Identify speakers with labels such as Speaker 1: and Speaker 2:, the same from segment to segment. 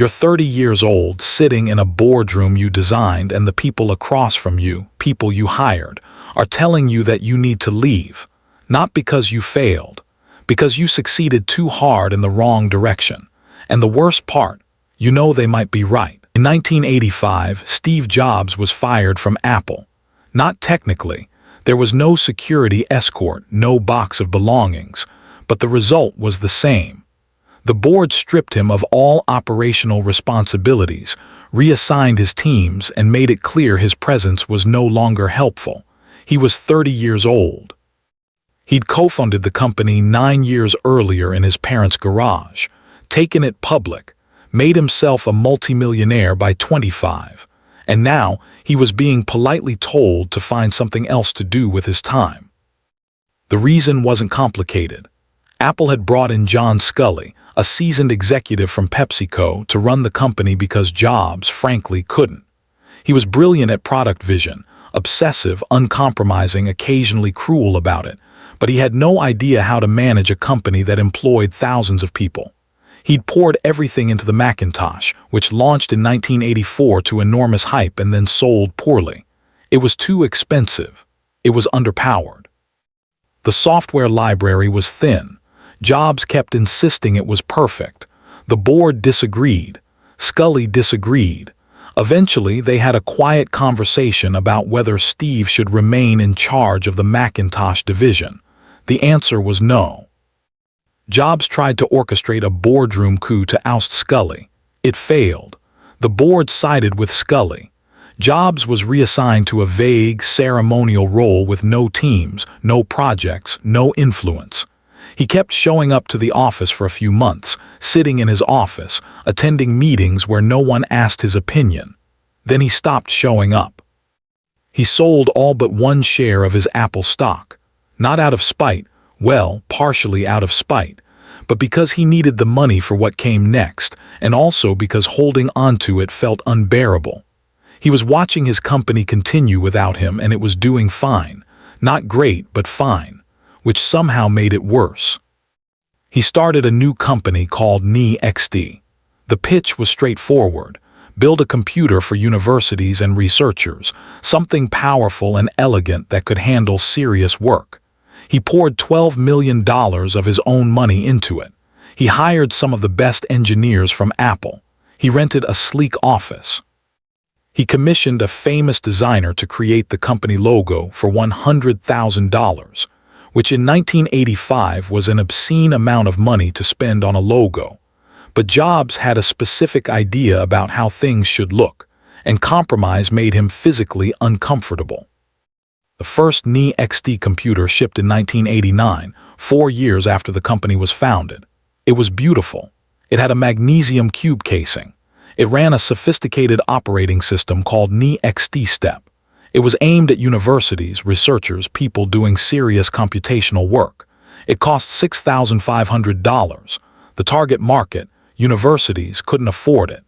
Speaker 1: You're 30 years old, sitting in a boardroom you designed, and the people across from you, people you hired, are telling you that you need to leave. Not because you failed, because you succeeded too hard in the wrong direction. And the worst part, you know they might be right. In 1985, Steve Jobs was fired from Apple. Not technically. There was no security escort, no box of belongings, but the result was the same. The board stripped him of all operational responsibilities, reassigned his teams, and made it clear his presence was no longer helpful. He was 30 years old. He'd co-founded the company 9 years earlier in his parents' garage, taken it public, made himself a multimillionaire by 25, and now he was being politely told to find something else to do with his time. The reason wasn't complicated. Apple had brought in John Sculley, a seasoned executive from PepsiCo, to run the company because Jobs, frankly, couldn't. He was brilliant at product vision, obsessive, uncompromising, occasionally cruel about it, but he had no idea how to manage a company that employed thousands of people. He'd poured everything into the Macintosh, which launched in 1984 to enormous hype and then sold poorly. It was too expensive. It was underpowered. The software library was thin. Jobs kept insisting it was perfect. The board disagreed. Sculley disagreed. Eventually, they had a quiet conversation about whether Steve should remain in charge of the Macintosh division. The answer was no. Jobs tried to orchestrate a boardroom coup to oust Sculley. It failed. The board sided with Sculley. Jobs was reassigned to a vague, ceremonial role with no teams, no projects, no influence. He kept showing up to the office for a few months, sitting in his office, attending meetings where no one asked his opinion. Then he stopped showing up. He sold all but one share of his Apple stock. Not out of spite, well, partially out of spite, but because he needed the money for what came next, and also because holding onto it felt unbearable. He was watching his company continue without him, and it was doing fine. Not great, but fine, which somehow made it worse. He started a new company called NeXT. The pitch was straightforward. Build a computer for universities and researchers, something powerful and elegant that could handle serious work. He poured $12 million of his own money into it. He hired some of the best engineers from Apple. He rented a sleek office. He commissioned a famous designer to create the company logo for $100,000, which in 1985 was an obscene amount of money to spend on a logo. But Jobs had a specific idea about how things should look, and compromise made him physically uncomfortable. The first NeXT computer shipped in 1989, 4 years after the company was founded. It was beautiful. It had a magnesium cube casing. It ran a sophisticated operating system called NeXT Step. It was aimed at universities, researchers, people doing serious computational work. It cost $6,500. The target market, universities, couldn't afford it.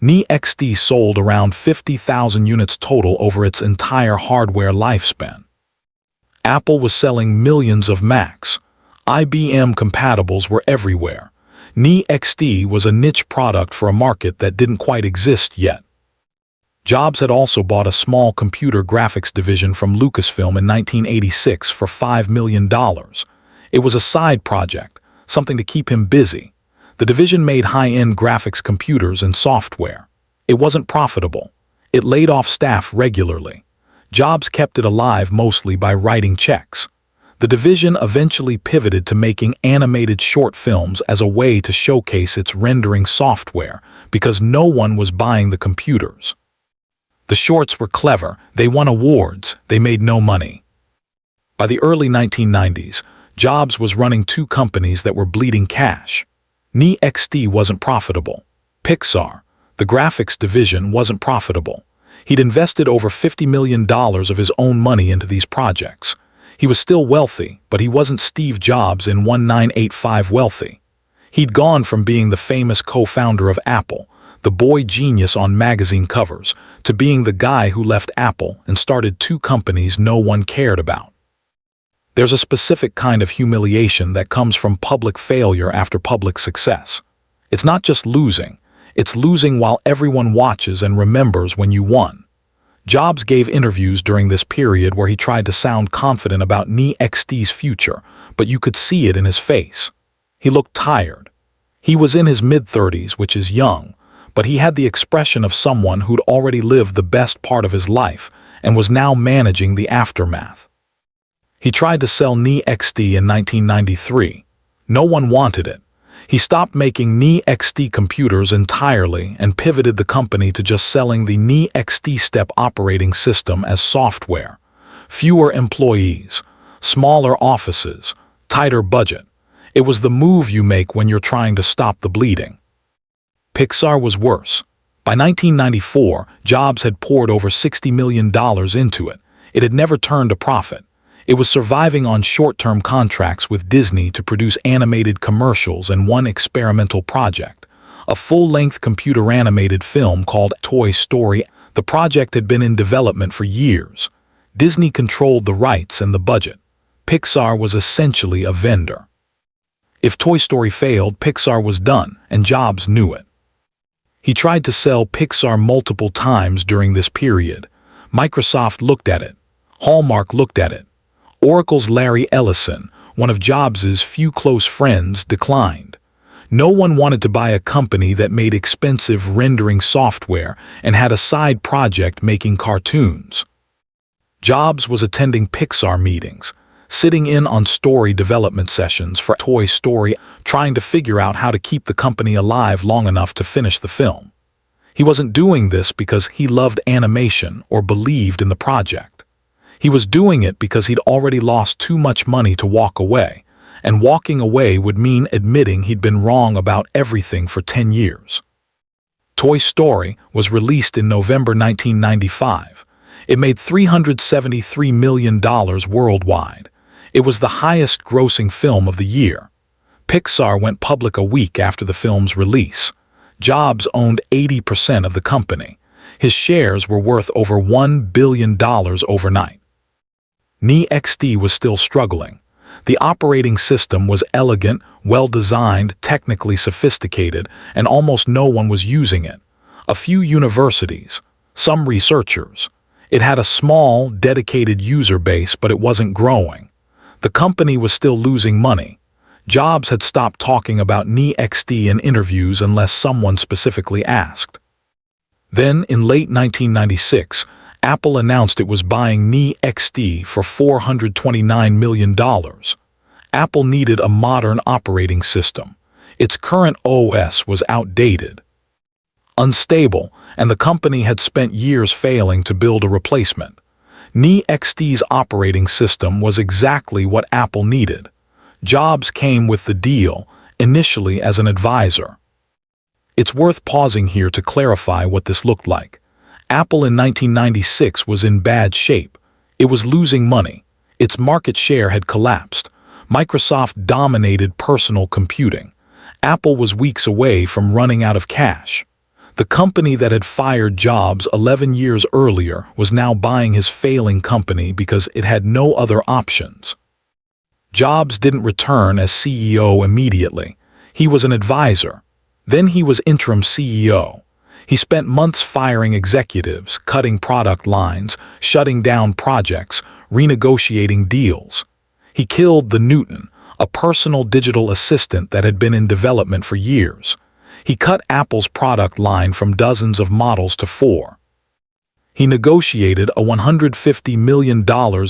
Speaker 1: NeXT sold around 50,000 units total over its entire hardware lifespan. Apple was selling millions of Macs. IBM compatibles were everywhere. NeXT was a niche product for a market that didn't quite exist yet. Jobs had also bought a small computer graphics division from Lucasfilm in 1986 for $5 million. It was a side project, something to keep him busy. The division made high-end graphics computers and software. It wasn't profitable. It laid off staff regularly. Jobs kept it alive mostly by writing checks. The division eventually pivoted to making animated short films as a way to showcase its rendering software because no one was buying the computers. The shorts were clever, they won awards, they made no money. By the early 1990s, Jobs was running 2 companies that were bleeding cash. NeXT wasn't profitable. Pixar, the graphics division, wasn't profitable. He'd invested over $50 million of his own money into these projects. He was still wealthy, but he wasn't Steve Jobs in 1985 wealthy. He'd gone from being the famous co-founder of Apple, the boy genius on magazine covers, to being the guy who left Apple and started 2 companies no one cared about. There's a specific kind of humiliation that comes from public failure after public success. It's not just losing, It's losing while everyone watches and remembers when you won. Jobs gave interviews during this period where he tried to sound confident about NXT's future, but you could see it in his face. He looked tired. He was in his mid-30s, which is young, but he had the expression of someone who'd already lived the best part of his life and was now managing the aftermath. He tried to sell NXT in 1993. No one wanted it. He stopped making NXT computers entirely and pivoted the company to just selling the NXT Step operating system as software. Fewer employees, smaller offices, tighter budget. It was the move you make when you're trying to stop the bleeding. Pixar was worse. By 1994, Jobs had poured over $60 million into it. It had never turned a profit. It was surviving on short-term contracts with Disney to produce animated commercials and one experimental project, a full-length computer-animated film called Toy Story. The project had been in development for years. Disney controlled the rights and the budget. Pixar was essentially a vendor. If Toy Story failed, Pixar was done, and Jobs knew it. He tried to sell Pixar multiple times during this period. Microsoft looked at it. Hallmark looked at it. Oracle's Larry Ellison, one of Jobs' few close friends, declined. No one wanted to buy a company that made expensive rendering software and had a side project making cartoons. Jobs was attending Pixar meetings, sitting in on story development sessions for Toy Story, trying to figure out how to keep the company alive long enough to finish the film. He wasn't doing this because he loved animation or believed in the project. He was doing it because he'd already lost too much money to walk away, and walking away would mean admitting he'd been wrong about everything for 10 years. Toy Story was released in November 1995. It made $373 million worldwide. It was the highest-grossing film of the year. Pixar went public a week after the film's release. Jobs owned 80% of the company. His shares were worth over $1 billion overnight. NXT was still struggling. The operating system was elegant, well-designed, technically sophisticated, and almost no one was using it. A few universities, some researchers. It had a small, dedicated user base, but it wasn't growing. The company was still losing money. Jobs had stopped talking about NXT in interviews unless someone specifically asked. Then, in late 1996, Apple announced it was buying NXT for $429 million. Apple needed a modern operating system. Its current OS was outdated, unstable, and the company had spent years failing to build a replacement. NXT's operating system was exactly what Apple needed. Jobs came with the deal, initially as an advisor. It's worth pausing here to clarify what this looked like. Apple in 1996 was in bad shape. It was losing money. Its market share had collapsed. Microsoft dominated personal computing. Apple was weeks away from running out of cash. The company that had fired Jobs 11 years earlier was now buying his failing company because it had no other options. Jobs didn't return as CEO immediately. He was an advisor. Then he was interim CEO. He spent months firing executives, cutting product lines, shutting down projects, renegotiating deals. He killed the Newton, a personal digital assistant that had been in development for years. He cut Apple's product line from dozens of models to 4. He negotiated a $150 million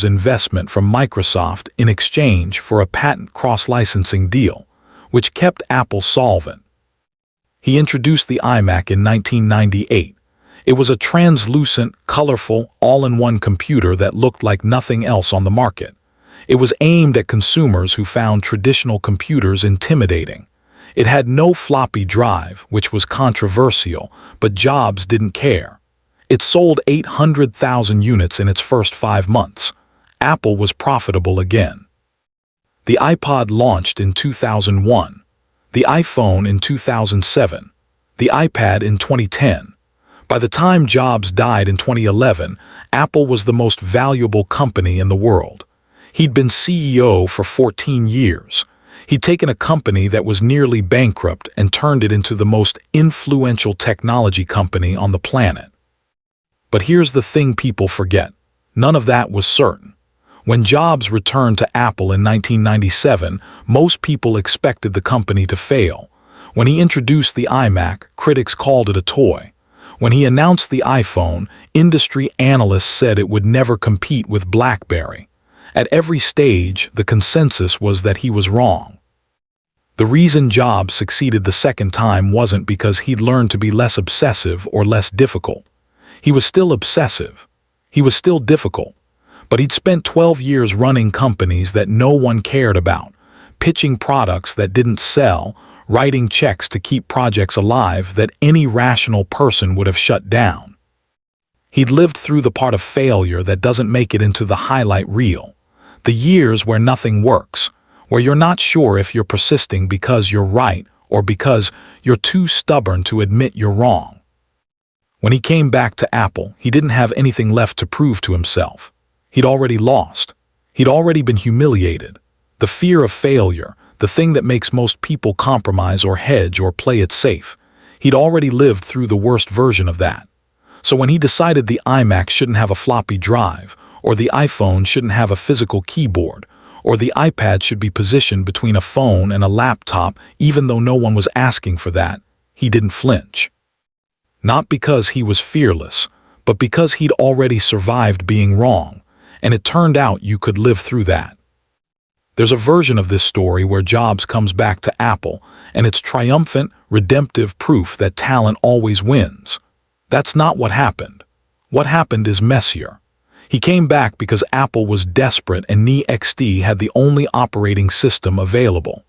Speaker 1: investment from Microsoft in exchange for a patent cross-licensing deal, which kept Apple solvent. He introduced the iMac in 1998. It was a translucent, colorful, all-in-one computer that looked like nothing else on the market. It was aimed at consumers who found traditional computers intimidating. It had no floppy drive, which was controversial, but Jobs didn't care. It sold 800,000 units in its first 5 months. Apple was profitable again. The iPod launched in 2001. The iPhone in 2007, the iPad in 2010. By the time Jobs died in 2011, Apple was the most valuable company in the world. He'd been CEO for 14 years. He'd taken a company that was nearly bankrupt and turned it into the most influential technology company on the planet. But here's the thing people forget. None of that was certain. When Jobs returned to Apple in 1997, most people expected the company to fail. When he introduced the iMac, critics called it a toy. When he announced the iPhone, industry analysts said it would never compete with BlackBerry. At every stage, the consensus was that he was wrong. The reason Jobs succeeded the second time wasn't because he'd learned to be less obsessive or less difficult. He was still obsessive. He was still difficult. But he'd spent 12 years running companies that no one cared about, pitching products that didn't sell, writing checks to keep projects alive that any rational person would have shut down. He'd lived through the part of failure that doesn't make it into the highlight reel. The years where nothing works, where you're not sure if you're persisting because you're right or because you're too stubborn to admit you're wrong. When he came back to Apple, he didn't have anything left to prove to himself. He'd already lost. He'd already been humiliated. The fear of failure, the thing that makes most people compromise or hedge or play it safe, he'd already lived through the worst version of that. So when he decided the iMac shouldn't have a floppy drive, or the iPhone shouldn't have a physical keyboard, or the iPad should be positioned between a phone and a laptop, even though no one was asking for that, he didn't flinch. Not because he was fearless, but because he'd already survived being wrong, and it turned out you could live through that. There's a version of this story where Jobs comes back to Apple, and it's triumphant, redemptive proof that talent always wins. That's not what happened. What happened is messier. He came back because Apple was desperate and NeXT had the only operating system available.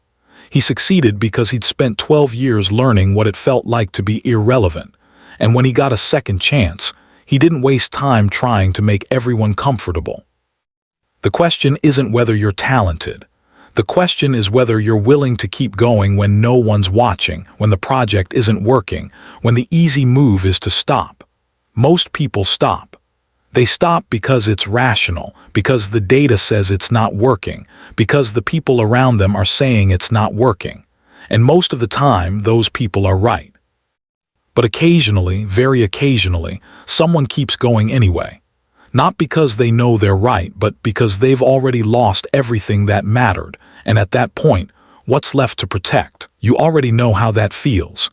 Speaker 1: He succeeded because he'd spent 12 years learning what it felt like to be irrelevant, and when he got a second chance, he didn't waste time trying to make everyone comfortable. The question isn't whether you're talented. The question is whether you're willing to keep going when no one's watching, when the project isn't working, when the easy move is to stop. Most people stop. They stop because it's rational, because the data says it's not working, because the people around them are saying it's not working. And most of the time, those people are right. But occasionally, very occasionally, someone keeps going anyway. Not because they know they're right, but because they've already lost everything that mattered, and at that point, what's left to protect? You already know how that feels.